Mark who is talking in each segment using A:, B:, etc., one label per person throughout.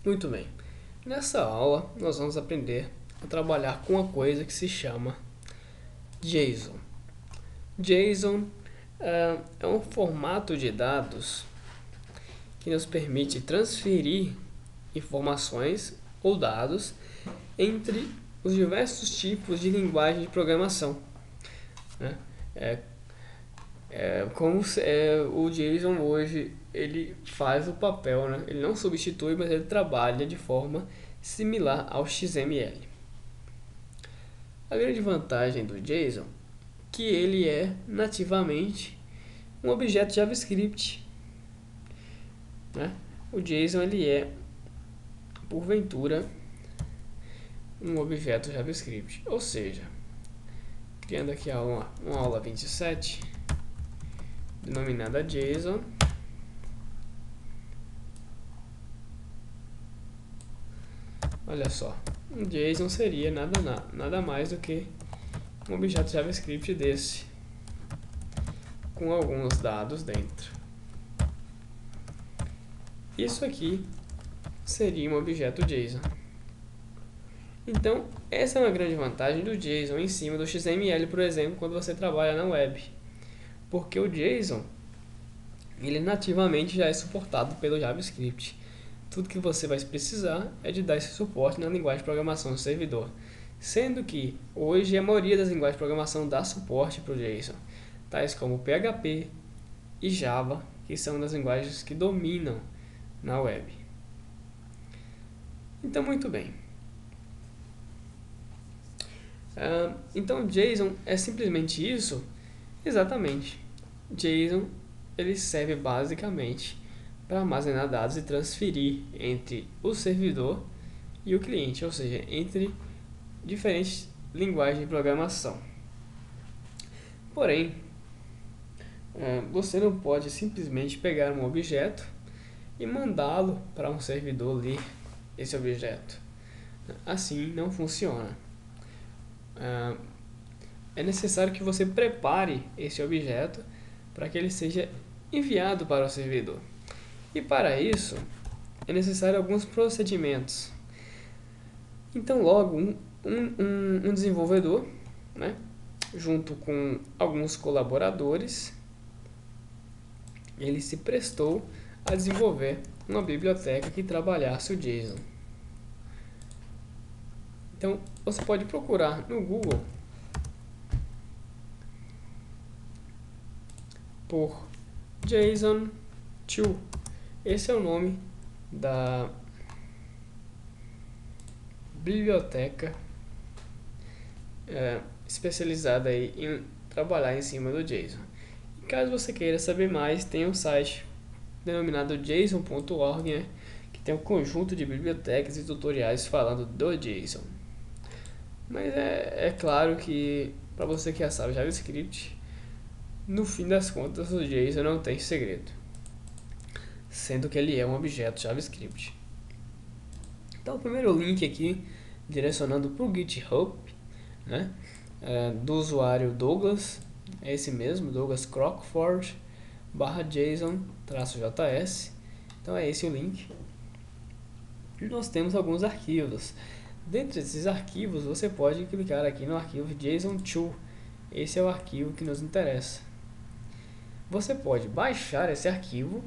A: Muito bem. Nessa aula, nós vamos aprender a trabalhar com uma coisa que se chama JSON. JSON é um formato de dados que nos permite transferir informações ou dados entre os diversos tipos de linguagem de programação, né? O JSON hoje ele faz o papel, né? Ele não substitui, mas ele trabalha de forma similar ao XML. A grande vantagem do JSON é que ele é nativamente um objeto JavaScript, né? O JSON ele é, porventura, um objeto JavaScript, ou seja, criando aqui uma aula 27, denominada JSON. Olha só, um JSON seria nada mais do que um objeto JavaScript desse, com alguns dados dentro. Isso aqui seria um objeto JSON. Então, essa é uma grande vantagem do JSON em cima do XML, por exemplo, quando você trabalha na web. Porque o JSON, ele nativamente já é suportado pelo JavaScript. Tudo que você vai precisar é de dar esse suporte na linguagem de programação do servidor. Sendo que, hoje, a maioria das linguagens de programação dá suporte para o JSON, tais como PHP e Java, que são das linguagens que dominam na web. Então, muito bem. Então, JSON é simplesmente isso? Exatamente. JSON ele serve basicamente para armazenar dados e transferir entre o servidor e o cliente, ou seja, entre diferentes linguagens de programação. Porém, você não pode simplesmente pegar um objeto e mandá-lo para um servidor ler esse objeto. Assim não funciona. É necessário que você prepare esse objeto para que ele seja enviado para o servidor. E para isso, é necessário alguns procedimentos. Então, logo, um desenvolvedor, né, junto com alguns colaboradores, ele se prestou a desenvolver uma biblioteca que trabalhasse o JSON. Então, você pode procurar no Google por JSON2. Esse é o nome da biblioteca especializada aí em trabalhar em cima do JSON. E caso você queira saber mais, tem um site denominado json.org, né, que tem um conjunto de bibliotecas e tutoriais falando do JSON. Mas é claro que para você que já sabe JavaScript, no fim das contas o JSON não tem segredo, sendo que ele é um objeto JavaScript. Então o primeiro link aqui, direcionando para o GitHub, né, do usuário Douglas, é esse mesmo, Douglas Crockford, /JSON-JS. Então é esse o link. E nós temos alguns arquivos. Dentre esses arquivos, você pode clicar aqui no arquivo JSON2. Esse é o arquivo que nos interessa. Você pode baixar esse arquivo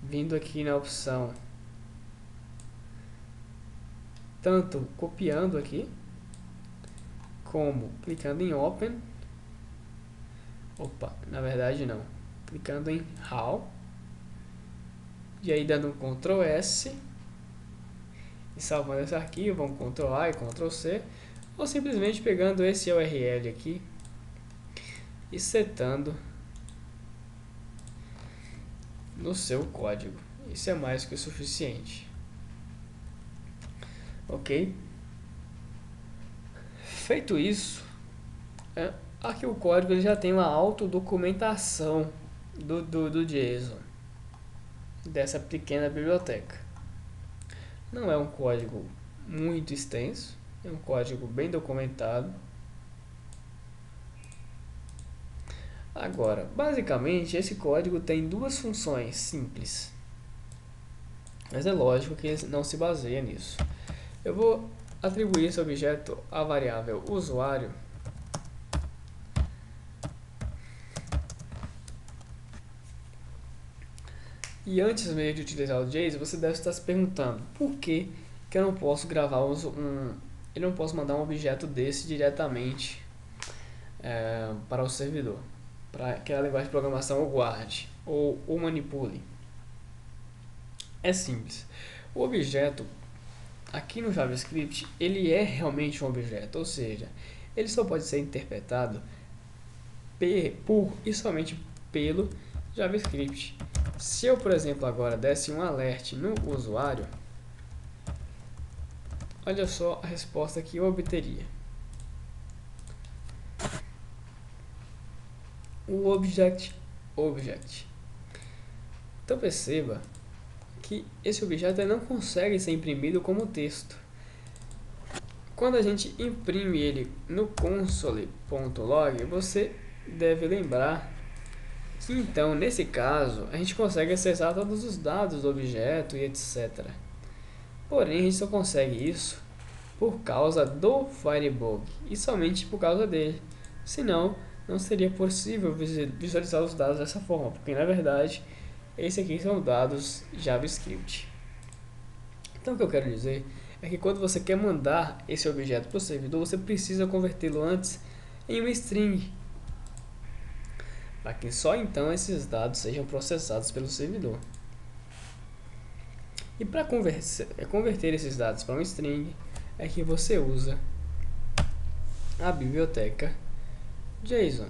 A: vindo aqui na opção, tanto copiando aqui, como clicando em Open. Na verdade não. Clicando em How. E aí dando um Ctrl S e salvando esse arquivo, um Ctrl A e Ctrl C, ou simplesmente pegando esse URL aqui e setando no seu código. Isso é mais que o suficiente. Ok? Feito isso, aqui o código ele já tem uma autodocumentação do JSON, dessa pequena biblioteca. Não é um código muito extenso, é um código bem documentado. Agora, basicamente, esse código tem duas funções simples, mas é lógico que ele não se baseia nisso. Eu vou atribuir esse objeto à variável usuário e antes mesmo de utilizar o JSON, você deve estar se perguntando por que eu não posso gravar eu não posso mandar um objeto desse diretamente para o servidor, para que a linguagem de programação o guarde ou o manipule. É simples. O objeto aqui no JavaScript, ele é realmente um objeto, ou seja, ele só pode ser interpretado por e somente pelo JavaScript. Se eu, por exemplo, agora desse um alert no usuário, olha só a resposta que eu obteria. O object. Então perceba que esse objeto não consegue ser imprimido como texto. Quando a gente imprime ele no console.log, você deve lembrar que então, nesse caso, a gente consegue acessar todos os dados do objeto e etc. Porém, a gente só consegue isso por causa do Firebug e somente por causa dele. Senão, não seria possível visualizar os dados dessa forma, porque na verdade, esses aqui são dados JavaScript. Então, o que eu quero dizer é que quando você quer mandar esse objeto para o servidor, você precisa convertê-lo antes em uma string, para que só então esses dados sejam processados pelo servidor. E para converter esses dados para uma string, é que você usa a biblioteca JSON.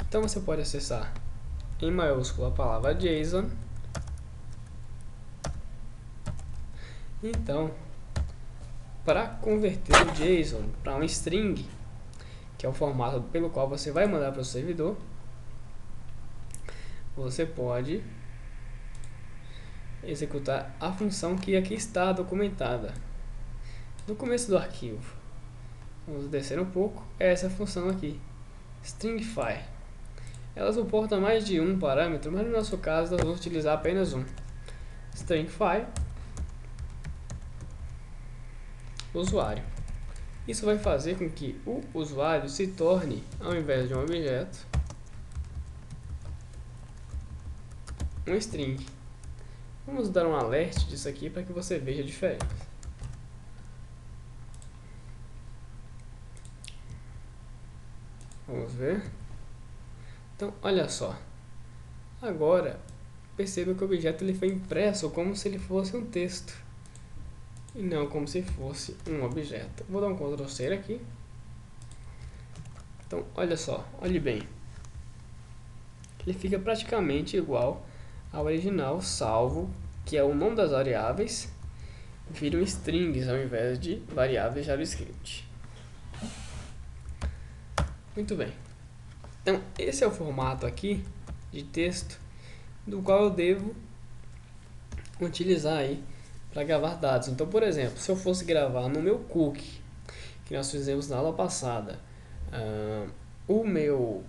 A: Então você pode acessar em maiúsculo a palavra JSON. Então, para converter o JSON para um string, que é o formato pelo qual você vai mandar para o servidor, você pode executar a função que aqui está documentada no começo do arquivo. Vamos descer um pouco, é essa função aqui, stringify. Ela suporta mais de um parâmetro, mas no nosso caso nós vamos utilizar apenas um. Stringify usuário. Isso vai fazer com que o usuário se torne, ao invés de um objeto, um string. Vamos dar um alert disso aqui para que você veja a diferença. Vamos ver. Então, olha só. Agora, perceba que o objeto ele foi impresso como se ele fosse um texto e não como se fosse um objeto. Vou dar um Ctrl C aqui. Então, olha só, olhe bem. Ele fica praticamente igual ao original, salvo que é o nome das variáveis viram strings ao invés de variáveis JavaScript. Muito bem. Então, esse é o formato aqui de texto do qual eu devo utilizar aí para gravar dados. Então, por exemplo, se eu fosse gravar no meu cookie, que nós fizemos na aula passada, o meu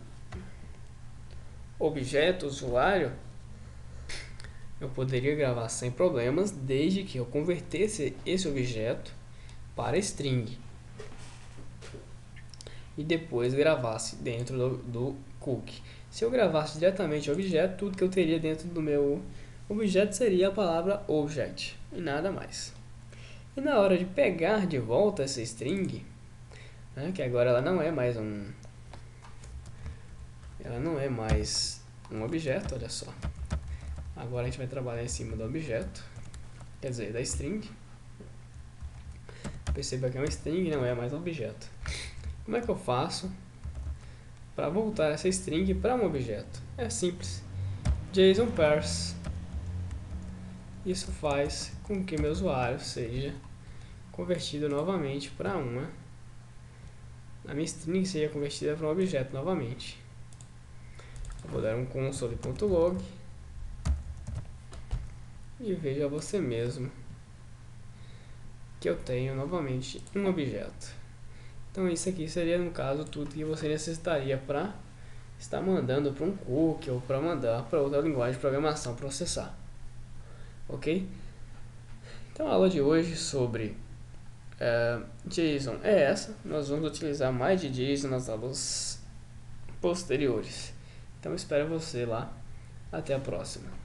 A: objeto usuário, eu poderia gravar sem problemas, desde que eu convertesse esse objeto para string e depois gravasse dentro do cookie. Se eu gravasse diretamente o objeto, tudo que eu teria dentro do meu objeto seria a palavra object e nada mais. E na hora de pegar de volta essa string, né, que agora ela não é mais um objeto, olha só. Agora a gente vai trabalhar em cima do objeto, quer dizer, da string. Perceba que é uma string e não é mais um objeto. Como é que eu faço para voltar essa string para um objeto? É simples. JSON parse. Isso faz com que meu usuário seja convertido novamente para a minha string seja convertida para um objeto novamente. Eu vou dar um console.log e veja você mesmo que eu tenho novamente um objeto. Então isso aqui seria, no caso, tudo que você necessitaria para está mandando para um cookie ou para mandar para outra linguagem de programação processar. Ok? Então a aula de hoje sobre JSON é essa. Nós vamos utilizar mais de JSON nas aulas posteriores. Então espero você lá. Até a próxima.